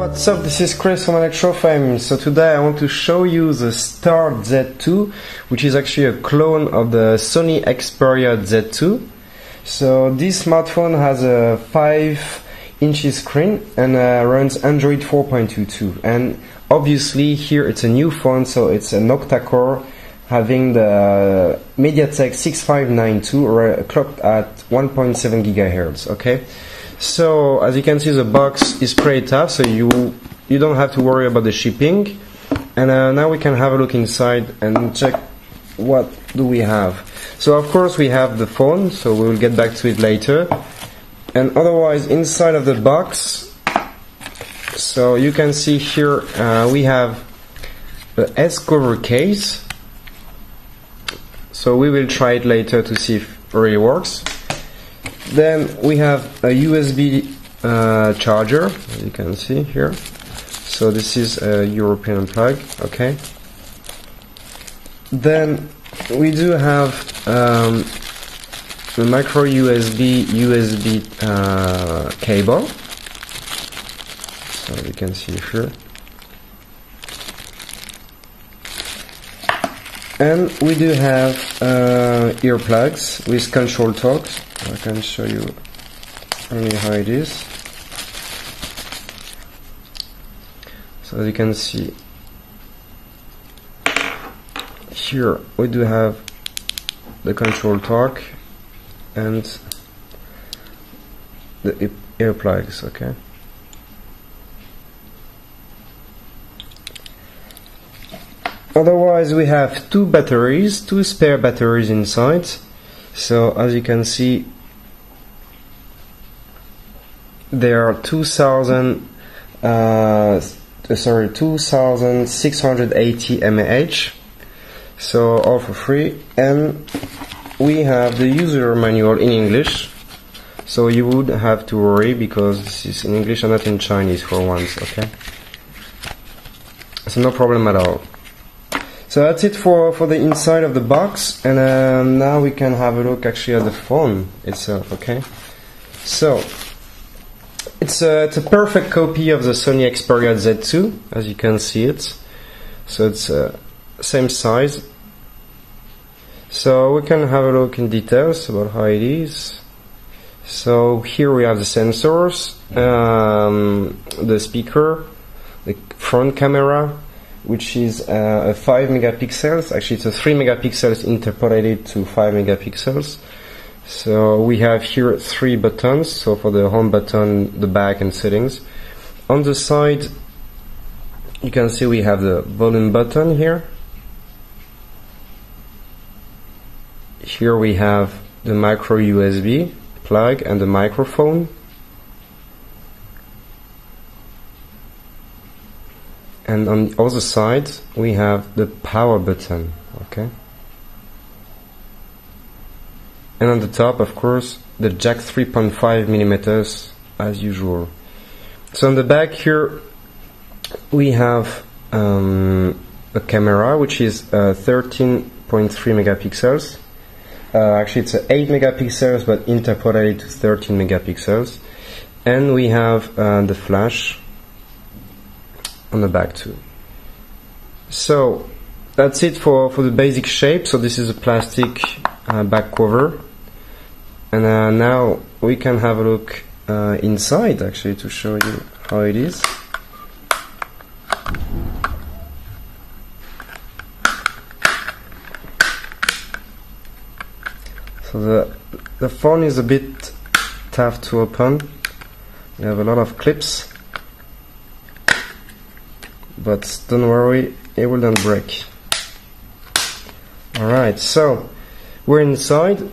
What's up, this is Chris from ElectroFame. So today I want to show you the Star Z2, which is actually a clone of the Sony Xperia Z2. So this smartphone has a 5-inch screen and runs Android 4.22. And obviously here it's a new phone, so it's an octa-core having the MediaTek 6592 clocked at 1.7 GHz. Okay. So as you can see, the box is pretty tough, so you don't have to worry about the shipping. And now we can have a look inside and check what do we have. So of course we have the phone, so we will get back to it later. And otherwise inside of the box, so you can see here we have the S cover case. So we will try it later to see if it really works. Then we have a USB charger, as you can see here. So this is a European plug, okay. Then we do have the micro USB cable. So you can see here. And we do have earplugs with control talks. I can show you only how it is. So as you can see here, we do have the control torque and the earplugs, okay. Otherwise we have two spare batteries inside. So as you can see, there are 2680 mAh, so all for free. And we have the user manual in English, so you would have to worry because this is in English and not in Chinese for once, okay? So no problem at all. So that's it for the inside of the box, and now we can have a look actually at the phone itself, okay? So it's a perfect copy of the Sony Xperia Z2, as you can see it. So it's same size. So we can have a look in details about how it is. So here we have the sensors, the speaker, the front camera, which is a 5 megapixels. Actually it's a 3 megapixels interpolated to 5 megapixels. So we have here 3 buttons, so for the home button, the back and settings. On the side you can see we have the volume button here. Here we have the micro USB plug and the microphone. And on the other side we have the power button, okay. And on the top, of course, the jack 3.5 millimeters as usual. So on the back here we have a camera which is 13.3 megapixels. Actually it's 8 megapixels but interpolated to 13 megapixels. And we have the flash on the back too. So that's it for the basic shape. So this is a plastic back cover, and now we can have a look inside actually to show you how it is. So the phone is a bit tough to open. You have a lot of clips, but don't worry, it will not break. Alright, so we're inside.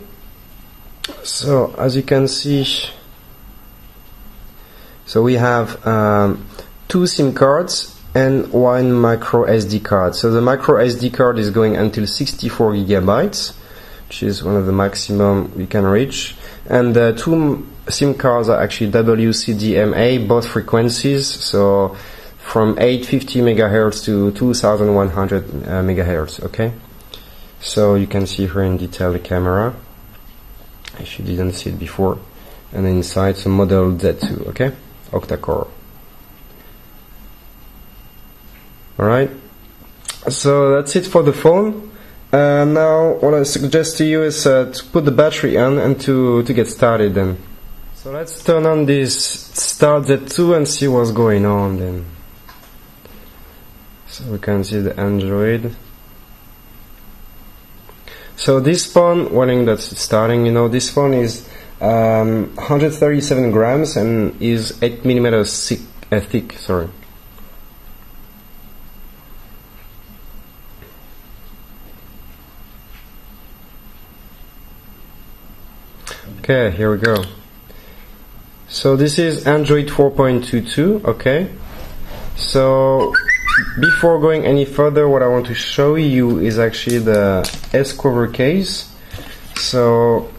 So as you can see, so we have 2 SIM cards and 1 micro SD card. So the micro SD card is going until 64 gigabytes, which is one of the maximum we can reach. And the 2 SIM cards are actually WCDMA, both frequencies, so from 850 megahertz to 2100 megahertz, okay? So you can see here in detail the camera, if you didn't see it before. And inside some model Z2, okay? Octa-core. Alright, so that's it for the phone. Now what I suggest to you is to put the battery on and to get started then. So let's turn on this Start Z2 and see what's going on then. So we can see the Android. So this phone, warning that it's starting, you know, this phone is 137 grams and is 8 millimeters thick, sorry. Okay, here we go. So this is Android 4.22, okay. So before going any further, what I want to show you is actually the S cover case, so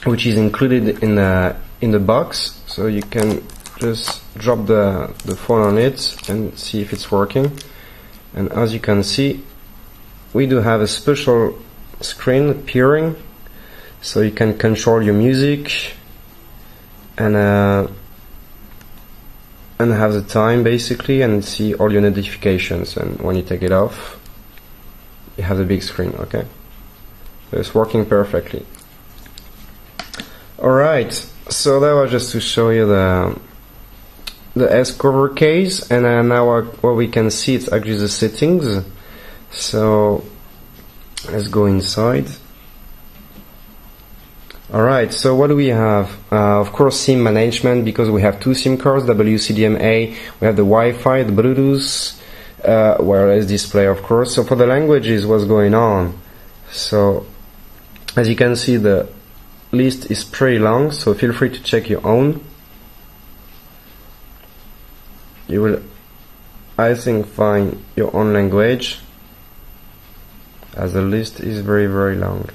which is included in the box. So you can just drop the phone on it and see if it's working. And as you can see, we do have a special screen appearing, so you can control your music and have the time basically, and see all your notifications. And when you take it off, you have the big screen. Okay, so it's working perfectly. Alright, so that was just to show you the S cover case, and now what we can see, it's actually the settings. So let's go inside. Alright, so what do we have? Of course, SIM management, because we have two SIM cards, WCDMA, we have the Wi-Fi, the Bluetooth, wireless display, of course. So for the languages, what's going on? So as you can see, the list is pretty long, so feel free to check your own. You will, I think, find your own language, as the list is very, very long.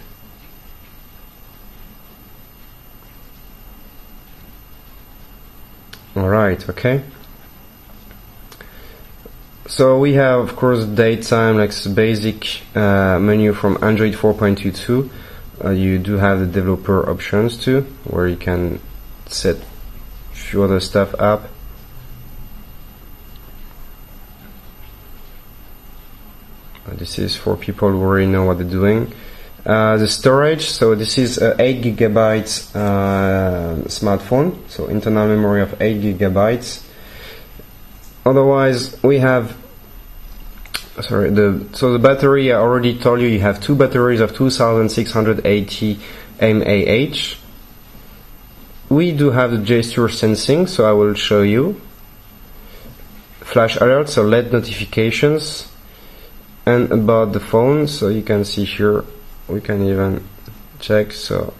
Alright, okay. So we have, of course, daytime, like basic menu from Android 4.22. You do have the developer options too, where you can set a few other stuff up. This is for people who already know what they're doing. The storage, so this is a 8 gigabytes smartphone, so internal memory of 8 gigabytes. Otherwise, we have, sorry, so the battery, I already told you, you have two batteries of 2680 mAh. We do have the gesture sensing, so I will show you. Flash alerts, so LED notifications, and about the phone, so you can see here. We can even check, so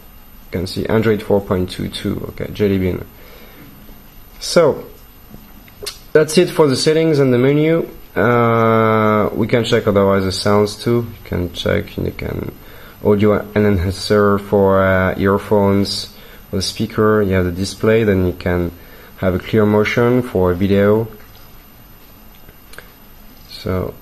you can see Android 4.22, okay, Jelly Bean. So that's it for the settings and the menu. We can check otherwise the sounds too. You can check, you can audio enhancer for earphones, or the speaker. You have the display, then you can have a clear motion for video. So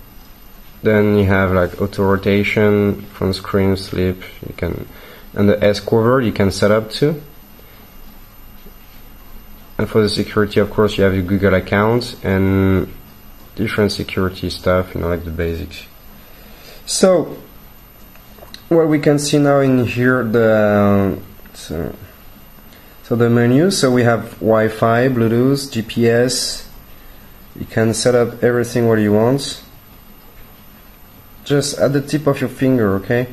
then you have like auto rotation, front screen, sleep, you can, and the S cover you can set up too. And for the security, of course, you have your Google account and different security stuff, you know, like the basics. So what we can see now in here, so the menu. So we have Wi-Fi, Bluetooth, GPS. You can set up everything what you want, just at the tip of your finger, okay?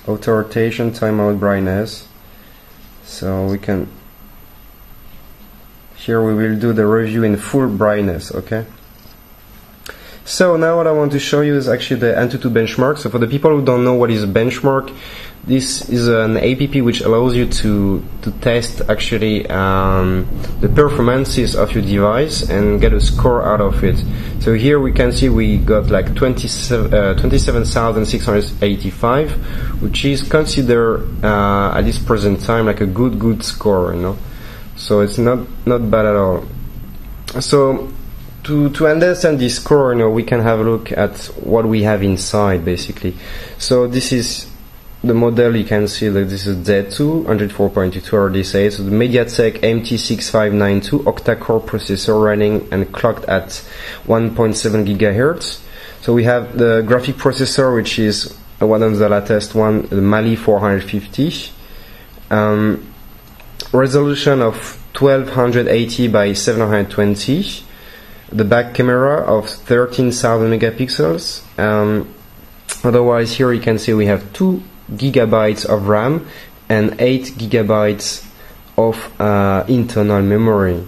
Auto rotation, timeout, brightness. So we can, here we will do the review in full brightness, okay? So now what I want to show you is actually the Antutu benchmark. So for the people who don't know what is a benchmark, this is an app which allows you to test actually the performances of your device and get a score out of it. So here we can see we got like 27,685, which is considered at this present time like a good score, you know. So it's not bad at all. So to understand this score, you know, we can have a look at what we have inside basically. So this is the model. You can see that this is Z2 104.22 RDSA, so the MediaTek MT6592 octa-core processor running and clocked at 1.7 GHz. So we have the graphic processor, which is one of the latest one, the Mali 450. Resolution of 1280 by 720. The back camera of 13,000 megapixels. Otherwise, here you can see we have 2 gigabytes of RAM and 8 gigabytes of internal memory.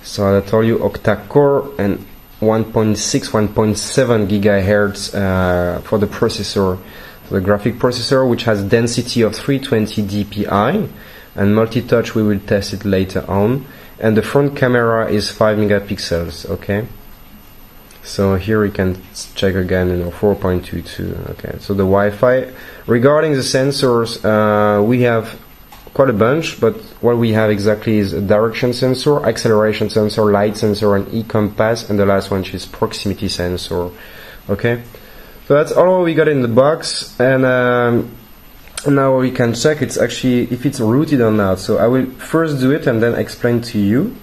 So I told you octa-core and 1.7 gigahertz for the processor. The graphic processor, which has density of 320 dpi, and multi-touch we will test it later on. And the front camera is 5 megapixels. Okay. So here we can check again, 4.22. Okay. So the Wi-Fi. Regarding the sensors, we have quite a bunch, but what we have exactly is a direction sensor, acceleration sensor, light sensor, and e-compass, and the last one is proximity sensor. Okay. So that's all we got in the box, and now we can check it's actually if it's rooted or not. So I will first do it and then explain to you.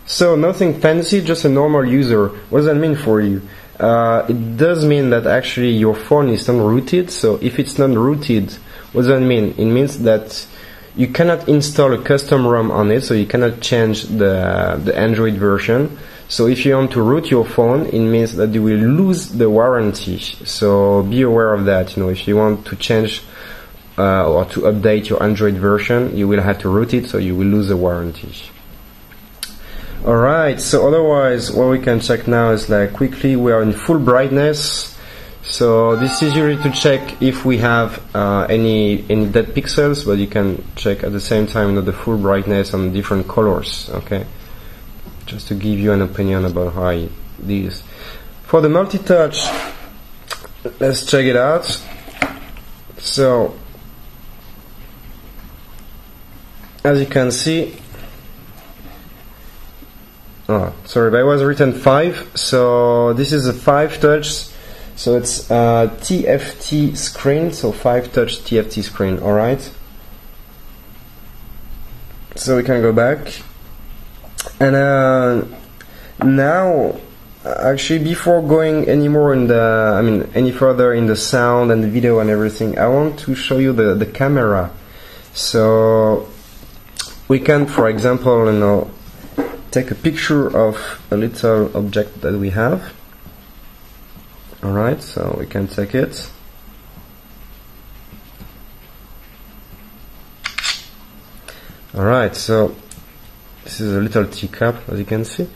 So nothing fancy, just a normal user. What does that mean for you? It does mean that actually your phone is not rooted. So if it's not rooted, what does that mean? It means that you cannot install a custom ROM on it, so you cannot change the Android version. So if you want to root your phone, it means that you will lose the warranty. So be aware of that. If you want to change or to update your Android version, you will have to root it, so you will lose the warranty. Alright, so otherwise what we can check now is like quickly we are in full brightness. So this is usually to check if we have any dead pixels, but you can check at the same time the full brightness on different colors. Okay. Just to give you an opinion about how it is. For the multi-touch, let's check it out. So, as you can see, oh, sorry, but it was written 5. So this is a 5 touch. So it's a TFT screen. So 5 touch TFT screen. All right. So we can go back. And now, actually, before going any more in any further in the sound and the video and everything, I want to show you the camera. So we can, for example, take a picture of a little object that we have. All right, so we can take it. All right, so this is a little teacup, as you can see,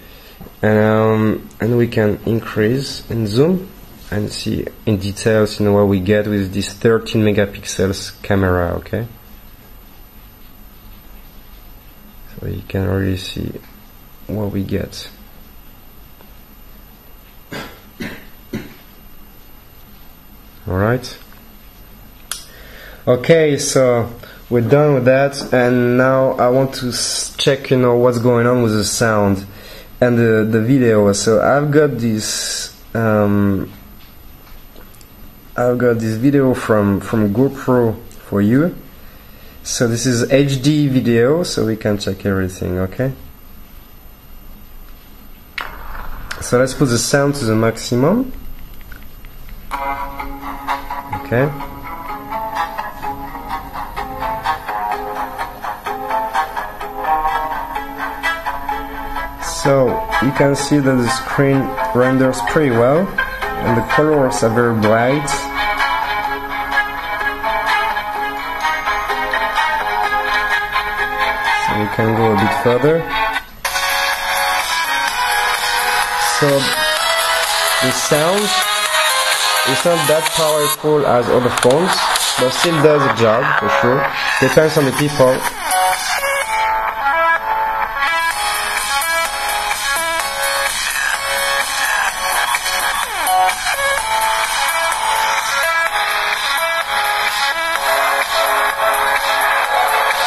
and we can increase and zoom and see in details, what we get with this 13 megapixels camera. Okay, so you can already see what we get. All right. Okay, so we're done with that, and now I want to check, what's going on with the sound and the video. So I've got this video from GoPro for you. So this is HD video, so we can check everything. Okay. So let's put the sound to the maximum. Okay. So you can see that the screen renders pretty well, and the colors are very bright. So we can go a bit further. So the sound is not that powerful as other phones, but still does the job for sure. Depends on the people.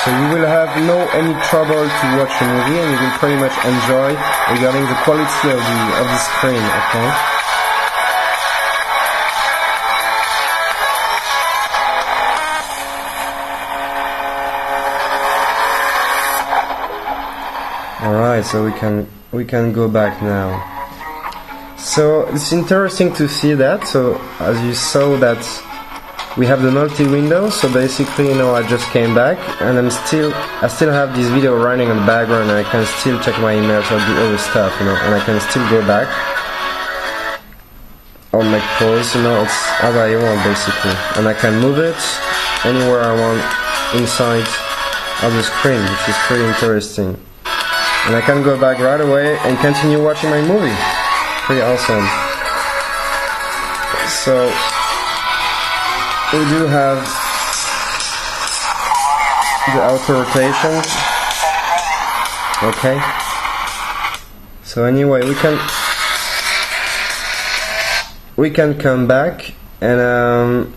So you will have any trouble to watch a movie, and you will pretty much enjoy regarding the quality of the screen. Okay. All right, so we can go back now. So it's interesting to see that. So as you saw that we have the multi-window, so basically, you know, I just came back and I still have this video running on the background, and I can still check my emails or do other stuff, you know, and I can still go back or make pause, you know, it's as I want basically, and I can move it anywhere I want inside of the screen, which is pretty interesting. And I can go back right away and continue watching my movie. Pretty awesome. So we do have the auto rotation. Okay. So anyway, we can come back, and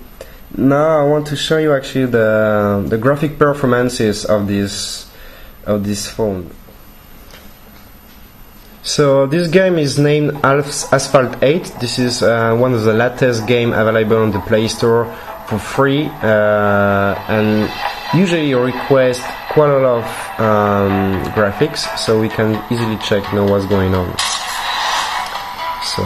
now I want to show you actually the graphic performances of this phone. So this game is named Asphalt 8. This is one of the latest games available on the Play Store for free, and usually you request quite a lot of graphics, so we can easily check, you know, what's going on. So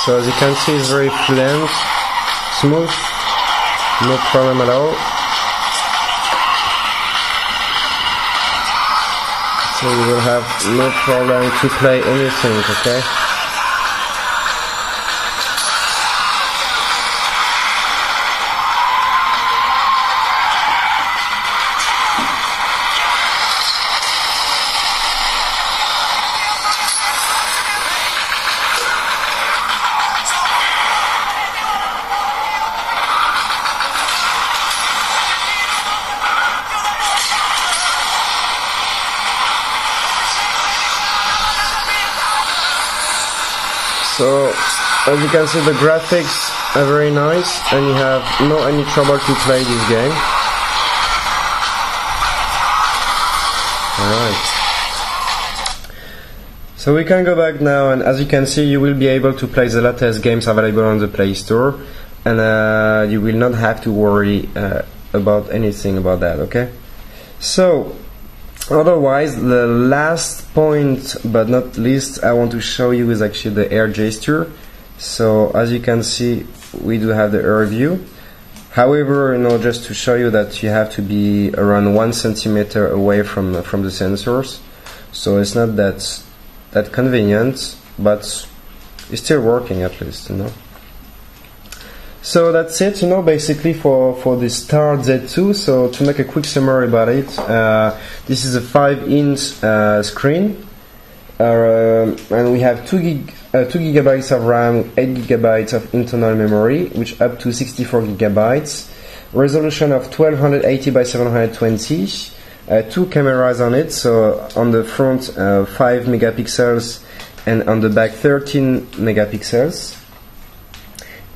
so as you can see, it's very fluent, smooth, no problem at all. So you will have no problem to play anything, okay? So as you can see, the graphics are very nice, and you have any trouble to play this game. Alright. So we can go back now, and as you can see, you will be able to play the latest games available on the Play Store, and you will not have to worry about anything about that, okay? So otherwise, the last point but not least I want to show you is actually the air gesture. So as you can see, we do have the air view. However, you know, just to show you that you have to be around 1 centimeter away from the sensors. So it's not that convenient, but it's still working at least, you know. So that's it, you know, basically for the Star Z2. So to make a quick summary about it, this is a 5-inch screen, and we have 2 gigabytes of RAM, 8 gigabytes of internal memory, which up to 64 gigabytes, resolution of 1280 by 720, 2 cameras on it. So on the front 5 megapixels, and on the back 13 megapixels.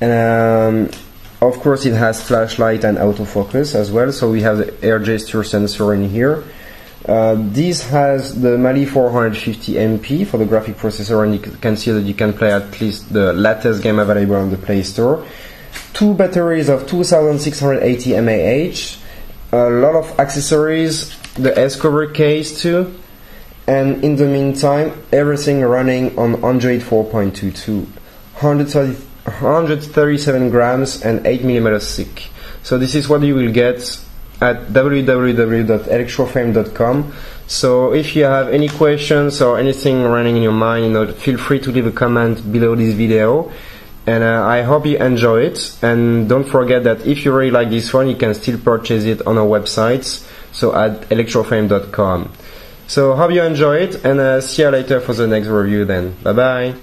And of course it has flashlight and autofocus as well, so we have the air gesture sensor in here. This has the Mali 450 MP for the graphic processor, and you can see that you can play at least the latest game available on the Play Store. 2 batteries of 2680 mAh, a lot of accessories, the S-cover case too, and in the meantime everything running on Android 4.22, 137 grams and 8 millimeters thick. So this is what you will get at www.electrofame.com. So if you have any questions or anything running in your mind, you know, feel free to leave a comment below this video. And I hope you enjoy it. And don't forget that if you really like this one, you can still purchase it on our websites, so at electrofame.com. So hope you enjoy it, and see you later for the next review then. Bye bye.